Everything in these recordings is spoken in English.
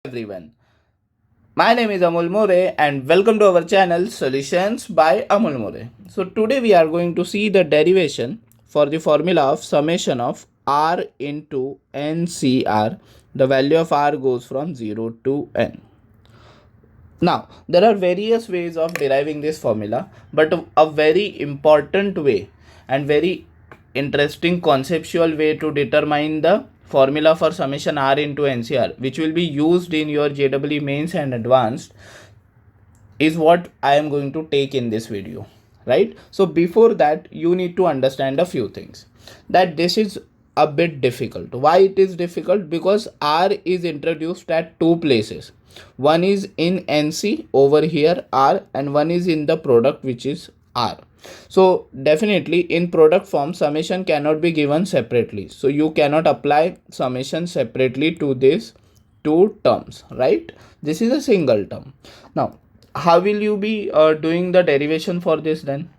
everyone. My name is Amol More and welcome to our channel Solutions by Amol More. So today we are going to see the derivation for the formula of summation of R into NCR. The value of R goes from 0 to N. Now there are various ways of deriving this formula, but a very important way and very interesting conceptual way to determine the formula for summation R into NCR, which will be used in your JEE mains and advanced, is what I am going to take in this video, right? So before that, you need to understand a few things, that this is a bit difficult. Why it is difficult? Because R is introduced at two places. One is in NC over here R, and one is in the product, which is R. So definitely in product form, summation cannot be given separately. So you cannot apply summation separately to these two terms, right? This is a single term. Now how will you be doing the derivation for this then?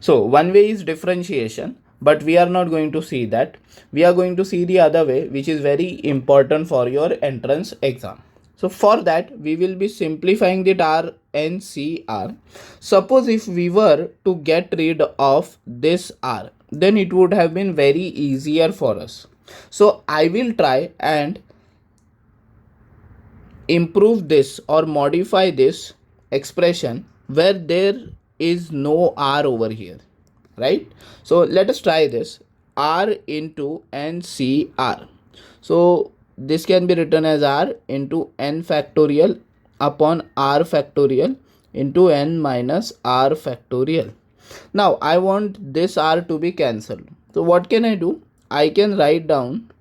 So one way is differentiation, but we are not going to see that. We are going to see the other way, which is very important for your entrance exam. So for that, we will be simplifying the R N C R. Suppose if we were to get rid of this R, then it would have been very easier for us. So I will try and improve this or modify this expression where there is no R over here, right? So let us try this. R into NCR. So this can be written as R into N factorial upon R factorial into N minus R factorial. Now I want this R to be cancelled. So what can I do? I can write down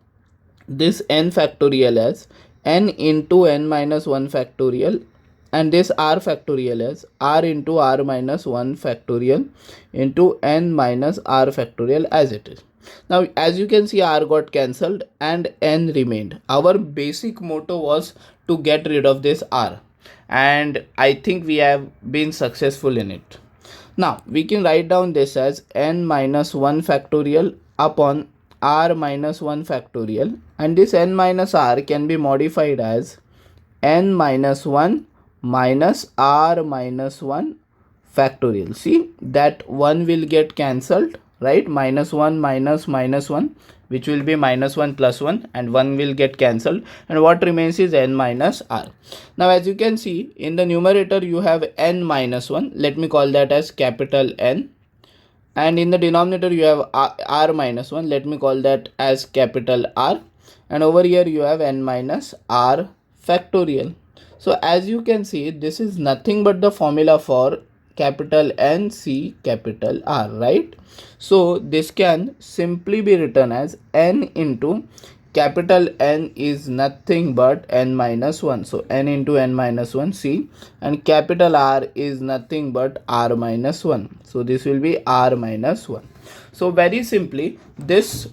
this N factorial as N into N minus 1 factorial, and this R factorial as R into R minus 1 factorial into N minus R factorial as it is. Now as you can see, R got cancelled and N remained. Our basic motto was to get rid of this R, and I think we have been successful in it. Now we can write down this as N minus 1 factorial upon R minus 1 factorial, and this N minus R can be modified as N minus 1 minus R minus 1 factorial. See that 1 will get cancelled, right? Minus 1 minus minus 1, which will be minus 1 plus 1, and 1 will get cancelled, and what remains is N minus R. Now as you can see, in the numerator you have N minus 1, let me call that as capital N, and in the denominator you have R minus 1, let me call that as capital R, and over here you have N minus R factorial. So as you can see, this is nothing but the formula for capital N C capital R, right? So this can simply be written as N into capital N is nothing but N minus 1. So N into N minus 1 C, and capital R is nothing but R minus 1. So this will be R minus 1. So very simply, this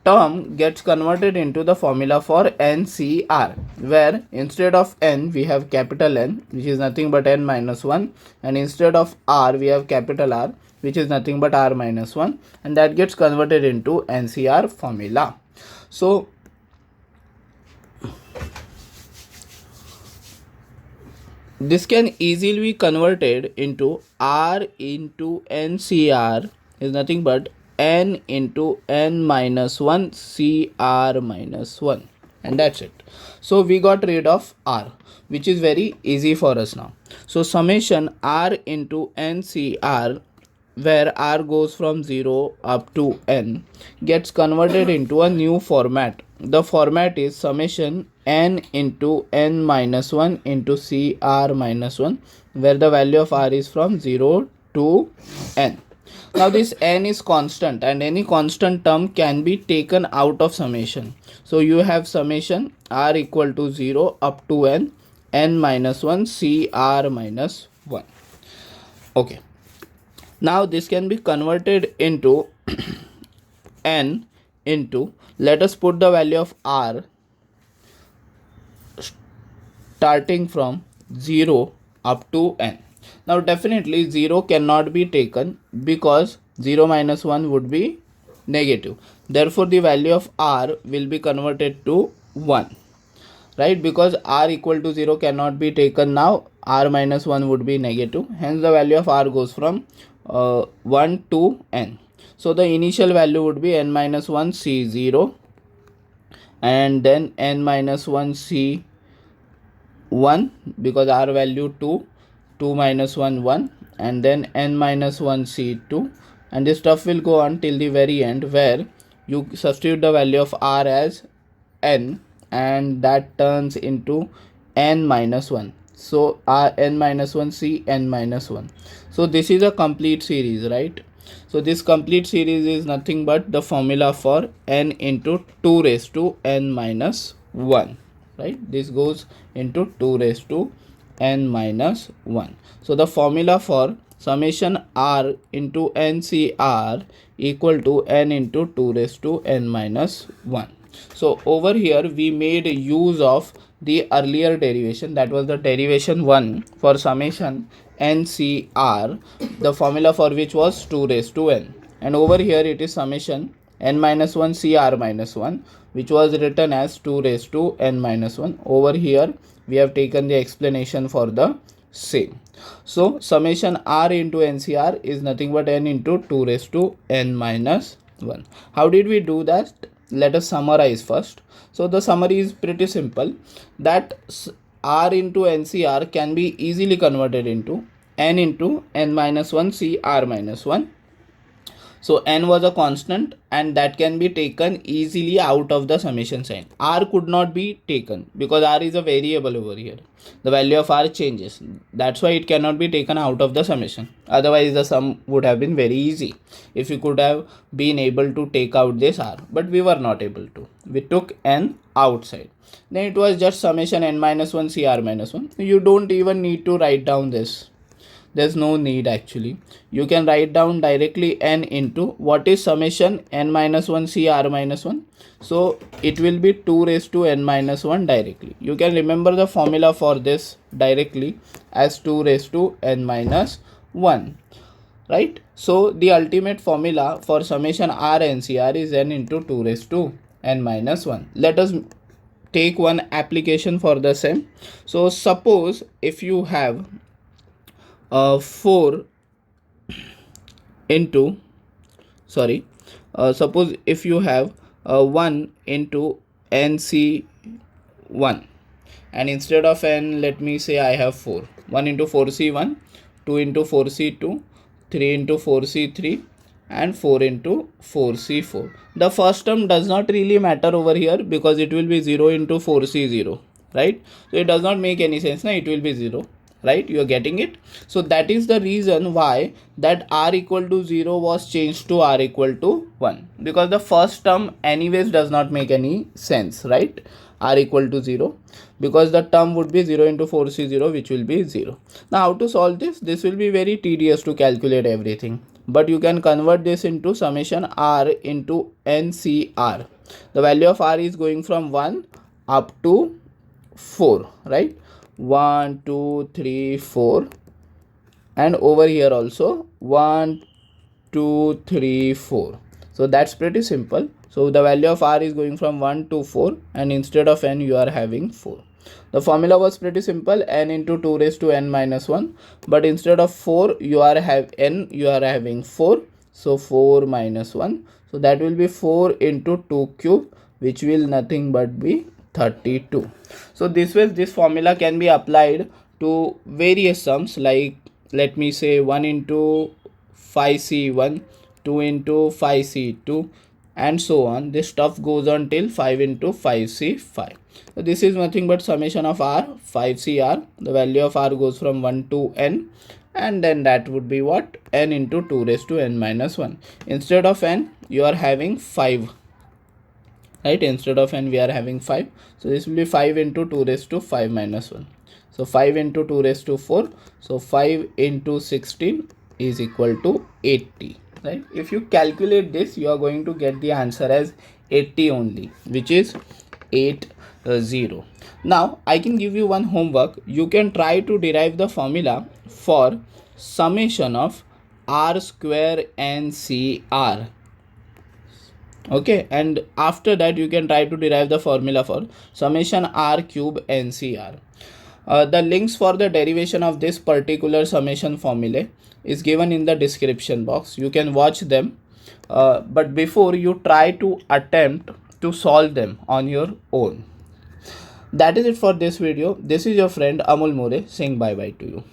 term gets converted into the formula for NCR, where instead of N we have capital N, which is nothing but N minus 1, and instead of R we have capital R, which is nothing but R minus 1, and that gets converted into NCR formula. So this can easily be converted into R into NCR is nothing but N into N minus 1 CR minus 1, and that's it. So we got rid of R, which is very easy for us now. So summation R into NCR, where R goes from 0 up to N, gets converted into a new format. The format is summation N into N minus 1 into CR minus 1, where the value of R is from 0 to N. Now this N is constant, and any constant term can be taken out of summation. So you have summation R equal to 0 up to N, N minus 1 CR minus 1. Okay. Now this can be converted into N into, let us put the value of R starting from 0 up to N. Now definitely 0 cannot be taken because 0 minus 1 would be negative. Therefore the value of R will be converted to 1. right? Because r equal to 0 cannot be taken now, r minus 1 would be negative, hence the value of r goes from 1 to n. So the initial value would be n minus 1 c0, and then n minus 1 c1, because r value 2 minus 1 1, and then n minus 1 c2, and this stuff will go on till the very end, where you substitute the value of r as n, and that turns into n minus 1. So n minus 1 c n minus 1. So this is a complete series, right? So this complete series is nothing but the formula for n into 2 raised to n minus 1, right? This goes into 2 raised to n minus 1. So the formula for summation r into ncr equal to n into 2 raised to n minus 1. So over here we made use of the earlier derivation, that was the derivation 1 for summation ncr, the formula for which was 2 raised to n, and over here it is summation n minus 1 cr minus 1, which was written as 2 raised to n minus 1. Over here we have taken the explanation for the same. So summation r into ncr is nothing but n into 2 raised to n minus 1. How did we do that? Let us summarize first. So the summary is pretty simple, that r into ncr can be easily converted into n into n minus 1 c r minus 1. So n was a constant, and that can be taken easily out of the summation sign. R could not be taken because r is a variable over here. The value of r changes. That's why it cannot be taken out of the summation. Otherwise the sum would have been very easy if we could have been able to take out this r. But we were not able to. We took n outside. Then it was just summation n minus 1 cr minus 1. You don't even need to write down this. There's no need actually. You can write down directly n into what is summation n minus 1 cr minus 1. So it will be 2 raised to n minus 1 directly. You can remember the formula for this directly as 2 raised to n minus 1, right? So the ultimate formula for summation r ncr is n into 2 raised to n minus 1. Let us take one application for the same. So suppose if you have 4 into suppose if you have 1 into nc1, and instead of n, let me say I have 4. 1 into 4c1, 2 into 4c2, 3 into 4c3, and 4 into 4c4. The first term does not really matter over here because it will be 0 into 4c0, right? So it does not make any sense. Now it will be 0, right? You are getting it? So that is the reason why that r equal to 0 was changed to r equal to 1, because the first term anyways does not make any sense, right? R equal to 0, because the term would be 0 into 4c0, which will be 0. Now how to solve this? This will be very tedious to calculate everything, but you can convert this into summation r into ncr. The value of r is going from 1 up to 4, right? 1 2 3 4, and over here also 1 2 3 4. So that's pretty simple. So the value of r is going from 1 to 4, and instead of n you are having 4. The formula was pretty simple, n into 2 raised to n minus 1, but instead of 4 you are having 4. So 4 minus 1, so that will be 4 into 2 cube, which will nothing but be 32. So this way this formula can be applied to various sums, like let me say 1 into 5c1, 2 into 5c2, and so on. This stuff goes on till 5 into 5c5. So this is nothing but summation of r, 5cr. The value of r goes from 1 to n, and then that would be what? N into 2 raised to n minus 1. Instead of n you are having 5, right? Instead of n we are having 5. So this will be 5 into 2 raised to 5 minus 1. So 5 into 2 raised to 4. So 5 into 16 is equal to 80, right? If you calculate this, you are going to get the answer as 80 only, which is 80. Now I can give you one homework. You can try to derive the formula for summation of r square ncr. Okay, and after that you can try to derive the formula for summation r cube ncr. The links for the derivation of this particular summation formula is given in the description box. You can watch them, but before you try to attempt to solve them on your own. That is it for this video. This is your friend Amol More saying bye bye to you.